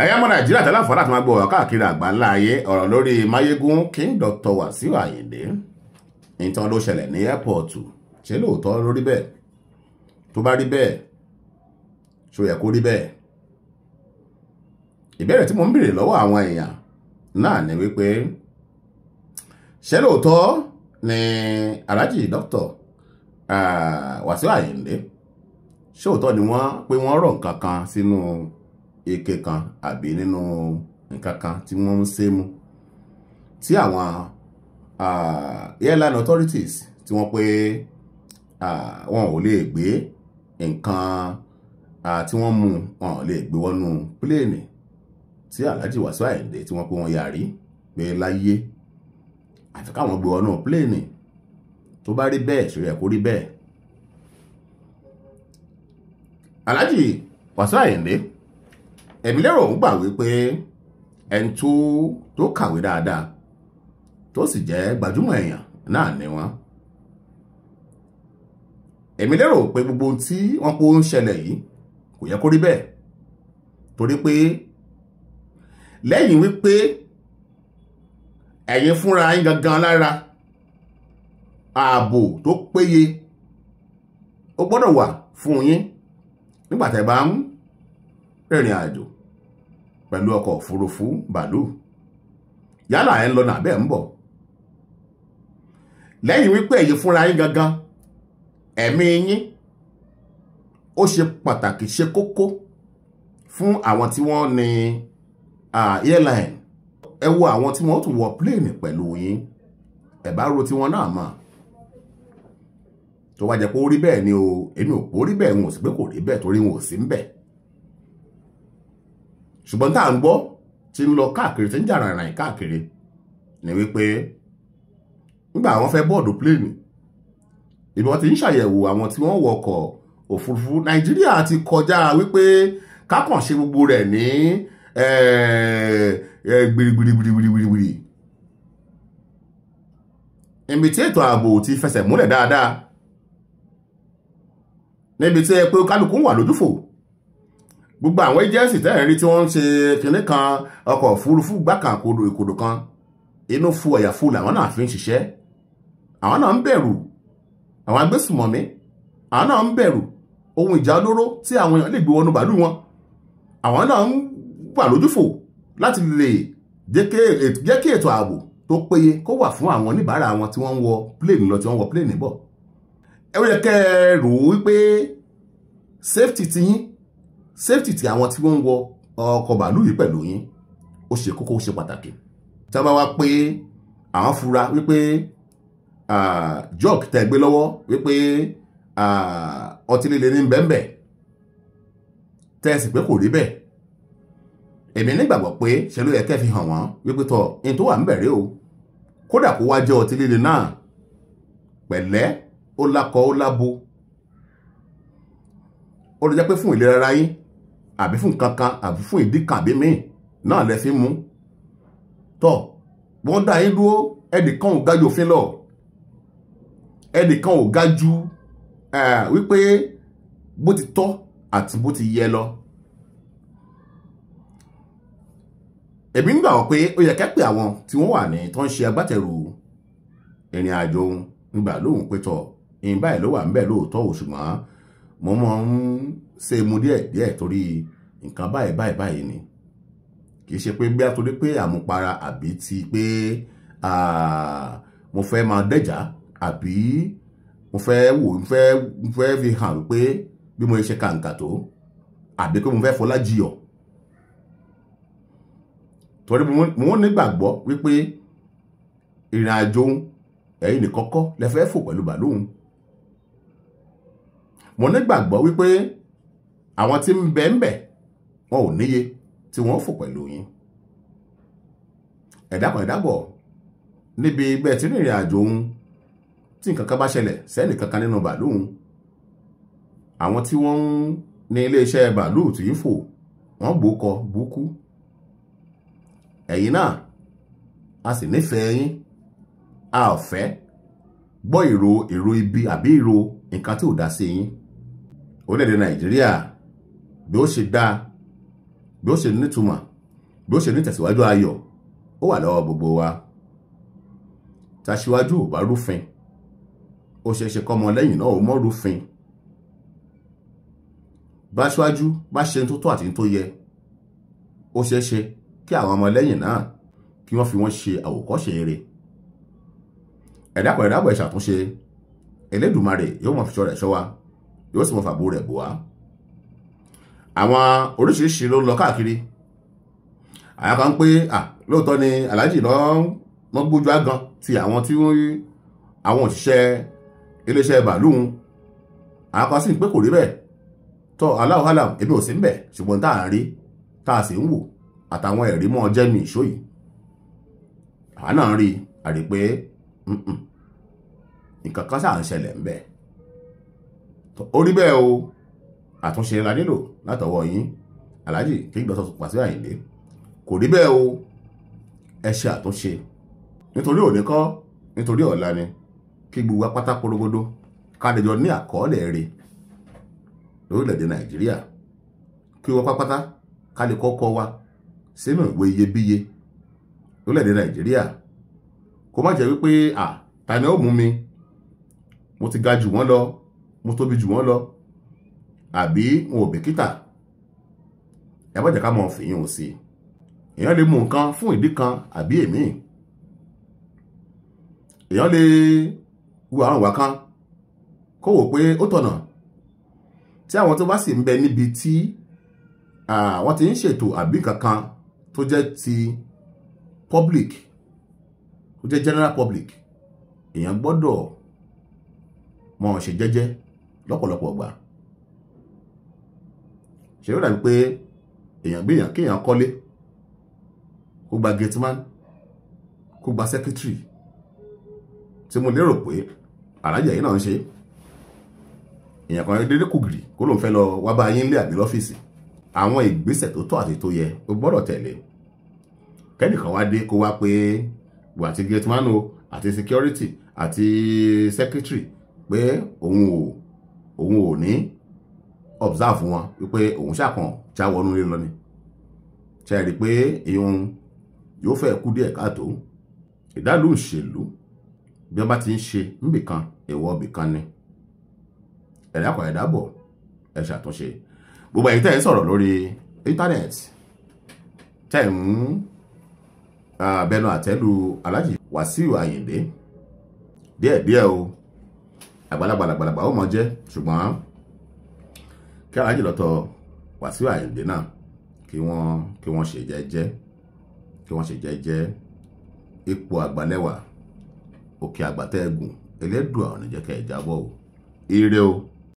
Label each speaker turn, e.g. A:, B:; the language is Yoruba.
A: ẹ̀yà ọmọ Nàìjíríà tẹ́lá fọ́ láti máa gbọ́ ọ̀rọ̀ káàkiri àgbáńlá ayé ọ̀rọ̀ lórí Máyégún King Dr. Wasiu Ayinde ìtàn ló ṣẹlẹ̀ ní airport ṣé lóòótọ́ ló rí bẹ́ẹ̀ tó bá rí bẹ́ẹ̀ ṣó yẹ kó rí bẹ́ẹ̀ ìbéèrè tí mo ń béèrè lọ́wọ́ àwọn èèyàn náà ni wípé ṣé lóòótọ́ ni Alhaji Dr. Wasiu Ayinde ṣé òótọ́ ni wọ́n pé wọ́n rọ̀ nǹkan kan sínú ike kan àbí nínú nǹkan kan tí wọ́n ń ṣe mú tí àwọn airline authorities tí wọ́n pé wọn ò lè gbé nǹkan tí wọ́n mú wọn ò lè gbé wọnú pléènì tí Alhaji Wasiu Ayinde tí wọ́n pé wọ́n yàrí pé láyé àfi káwọn gbé wọnú pléènì tó bá rí bẹ́ẹ̀ ṣó yẹ kó rí bẹ́ẹ̀. Alhaji Wasiu Ayinde èmi lérò ń gbà wípé ẹni tó kàwé dáadáa tó sì jẹ́ gbajúmọ̀ èèyàn náà ni wọ́n. Èmi lérò pé gbogbo tí wọ́n kó ń ṣẹlẹ̀ yìí kò yẹ kó rí bẹ́ẹ̀ torí pé lẹ́yìn wípé ẹ̀yin fúnra yín gangan lára ààbò tó péye ó gbọ́dọ̀ wà fún yín nígbà tẹ́ bá ń rìnrìn àjò pẹ̀lú ọkọ̀ òfurufú bàálù yálà ẹ̀ ń lọ nàbẹ́ ń bọ̀ lẹ́yìn wípé ẹ̀yin fúnra yín gangan ẹ̀mí yín ó ṣe pàtàkì ṣe kókó fún àwọn tí wọ́n ní airline ẹ wo àwọn tí wọ́n tún wọ plane pẹ̀lú yín ẹ bá ro tiwọn náà mọ̀ tó wá jẹ́ pé ó rí bẹ́ẹ̀ ni o èmi ò kó rí bẹ́ẹ̀ wọn ò sì pé kò rí bẹ́ẹ̀ torí wọn ò sí ń bẹ̀ ṣùgbọ́n tá à ń gbọ́ tí ń lọ káàkiri tí ń jà ràìnràìn káàkiri ni wípé nígbà àwọn fẹ́ bọ́ọ̀dù pléènì ibi wọ́n ti ń ṣàyẹ̀wò àwọn tí wọ́n wọkọ̀ òfurufú Nàìjíríà ti kọjá wípé kákàn ṣe gbogbo rẹ̀ ní gbìrìgbìrìgbìrìgbìrì ibi tí ètò ààbò ti fẹsẹ̀ múlẹ̀ dáadáa níbi tí ẹ pé kálukú wà lójúfò gbogbo àwọn agency tẹ́rẹ̀ rí tí wọ́n ń ṣe kìnní kan ọkọ̀ òfurufú gbákan ìkòdò kan inú fu ẹ̀yà fu làwọn náà fi ń ṣiṣẹ́ àwọn náà ń bẹ̀rù àwọn agbésùmọ̀mí àwọn náà ń bẹ̀rù ohun ìjà olóró tí àwọn èèyàn lè gbé wọnú bàálù wọn àwọn náà ń wà lójúfò láti lè jẹ́ kí ètò ààbò tó péye kó wà fún àwọn oníbàárà wọn tí wọ́n ń wọ pléènì lọ tí wọ́n ń wọ pléènì bọ̀ ẹ yẹ kẹ́ ẹ rò wípé safety ti yín safety ti àwọn tí wọ́n ń wọ ọkọ̀ bàálù yìí pẹ̀lú yín ó ṣe kókó ó ṣe pàtàkì tí wọ́n bá wá pé àwọn fura wípé jug tẹ́ gbé lọ́wọ́ wípé ọtí líle ní bẹ́ẹ̀bẹ́ẹ̀ tẹ́ sì pé kò rí bẹ́ẹ̀ èmi nígbàgbọ́ pé ṣe ló yẹ kẹ́ fi hàn wọ́n wípé tọ́ in tó wà ń bẹ̀rẹ̀ o kódà kó wá jẹ́ ọtí líle náà pẹ̀lẹ́ ó lákọ ó lábo ó lè jẹ́ pé fún ìlera ara yín àbí fún kankan àbí fún ìdí kan àbí míì náà lẹ fi mú tọ́ wọ́n dá yín dúró ẹnìkan ò ga ju òfin lọ ẹnìkan ò ga ju wípé bó ti tọ́ àti bó ti yẹ lọ èmi ń gbà wọ́n pé ó yẹ kẹ́pẹ́ àwọn tí wọ́n wà ní tó ń ṣe agbátẹrù ìrìn àjò nígbà lóhùn pé tọ́ ìyìn báyìí ló wà ń bẹ̀ lóòótọ́ ò ṣùgbọ́n mo mọ̀ ń ṣe mu díẹ̀ torí nǹkan báyìí ni kì í ṣe pé bí a torí pé àmupara àbí ti pé mo fẹ́ máa dẹ́jà àbí mo fẹ́ fi hàn wípé bí mo ṣe kàǹkà tó àbí pé mo fẹ́ fọlá jiyọ̀ torí mo nígbàgbọ́ wípé ìrìn àjò ẹ̀yin nìkan kọ́ lẹ fẹ́ fò pẹ̀lú bàálù mo nígbàgbọ́ wípé àwọn tí ń bẹ wọn ò níye tí wọ́n fò pẹ̀lú yín ẹ̀dàbọ̀ níbi bẹ́ẹ̀ tí rìnrìn àjò tí nǹkan kan bá ṣẹlẹ̀ sẹ́nì kankan nínú bàálù àwọn tí wọ́n ní iléeṣẹ́ bàálù tí ń fò wọ́n gbókọ búkú ẹ̀yin náà a sì nífẹ̀ẹ́ yín a ò fẹ́ gbọ́ èrò ibi àbí èrò nǹkan tí ò dá sí yín orílẹ̀-èdè Nàìjíríà bí ó ṣe dá bí ó ṣe nítumọ̀ bí ó ṣe ní tẹ̀síwájú ayọ̀ ó wà lọ́wọ́ gbogbo wa. Tàṣíwájú ò bá rúfin ó ṣe é ṣe kọ́mọ lẹ́yìn náà ó mọ́ rúfin. Bá aṣíwájú bá ṣe tó tó àti tó yẹ ó ṣe é ṣe kí àwọn ọmọ lẹ́yìn náà kí wọ́n fi wọ́n ṣe àwòkọ́ṣe rere. Ẹ̀dàpọ̀ ìṣàtúnṣe Elédùmarè yóò mọ̀ fi ṣọ́ rẹ̀ ṣọ́ wa yóò sì mọ̀ fàbó rẹ̀ bò wá. Àwọn oríṣiríṣi ló ń lọ káàkiri. Àyà kan pé lóòótọ́ ni Alhaji lọ́ gbójú àgàn ti àwọn tí àwọn òṣìṣẹ́ iléeṣẹ́ bàálù. Àwọn kan sì ń pé kò rí bẹ́ẹ̀ tọ́ aláwọ̀hálà èmi ò sí ń bẹ̀ ṣùgbọ́n tá à ń rí tá a sì ń wò àtàwọn ẹ̀rí mọ́ jẹ́mi ìṣó yìí àwa náà rí àrí pé nǹkan kan sáà ń ṣẹlẹ̀ ń bẹ̀. Ó rí bẹ́ẹ̀ o àtúnṣe la nílò látọwọ́ yín Alhaji King Dr. Wasiu Ayinde. Kò rí bẹ́ẹ̀ o ẹ ṣe àtúnṣe nítorí òní kọ́ nítorí ọ̀la ni kí gbogbo wa pátá porogodo ká lè jọ ní àkọọ́lẹ̀ rere lórílẹ̀‐èdè Nàìjíríà kí wọ́n pápátá ká lè kọ́kọ́ wa sínú ìwé iyebíye lórílẹ̀‐èdè Nàìjíríà. Kó má jẹ́ wípé ta ni ó mú mi mo ti ga jù wọ́n lọ mo tóbi jù wọ́n lọ àbí wọn ò bìkítà. Ẹ má jẹ́ ká mọ̀ fìyìn sí i. Èèyàn lè mú nǹkan fún ìdí kan àbí èmi. Èèyàn lè wo àwọn ìwà kan kó wò pé ó tọ̀nà tí àwọn tó bá sì ń bẹ níbi tí wọ́n ti ń ṣètò àbí kankan tó jẹ́ ti public tó jẹ́ general public èèyàn gbọ́dọ̀ mọ̀ ṣe jẹ́jẹ́ lọ́pọ̀lọpọ̀ gbà. Ṣé ó dàbí pé èèyàn gbìyàn kí èèyàn kọ́lé kó gba gateman kó gba secretary tí mo lérò pé Alhaji yìí náà ń ṣe. Èèyàn kan dédé kùgìrì kó ló ń fẹ́ lọ wá bá yín lé àbí lọ́fíìsì. Àwọn ìgbésẹ̀ tó tọ́ àti tó yẹ ó gbọ́dọ̀ tẹ̀lé. Kẹ́nìkan wá dé kó wá pé wà àti gateman o àti security àti secretary pé òun ò ní observe wọn wípé òun ṣàkàn já wọnú ilé lọ ni. Ṣé rí pé ìhun yóò fẹ́ kú díẹ̀ káàtó. Ìdálù ìṣèlú bí wọ́n bá ti ń ṣe níbìkan èèwọ̀ ibìkan ni. Ẹ̀dàpọ̀ ẹ̀dàbọ̀ ẹ ṣàtúnṣe. Gbogbo ẹ̀yin tẹ́ ń sọ̀rọ̀ lórí íńtánẹ́ẹ̀tì tẹ́ ń bẹnu àtẹ́lu Alhaji Wasiu Ayinde díẹ̀díẹ̀ o àgbàlagbà ó mọ jẹ́ ṣùgbọ́n kí Alhaji Dr. Wasiu Ayinde náà kí wọ́n ṣe jẹ́jẹ́ kí wọ́n ṣe jẹ́jẹ́. Ipò àgbàlẹ́wà òkè àgbàtẹ́gùn Elédùà ò ní jẹ́ kẹ́ ẹ jábọ́ o. Ire o.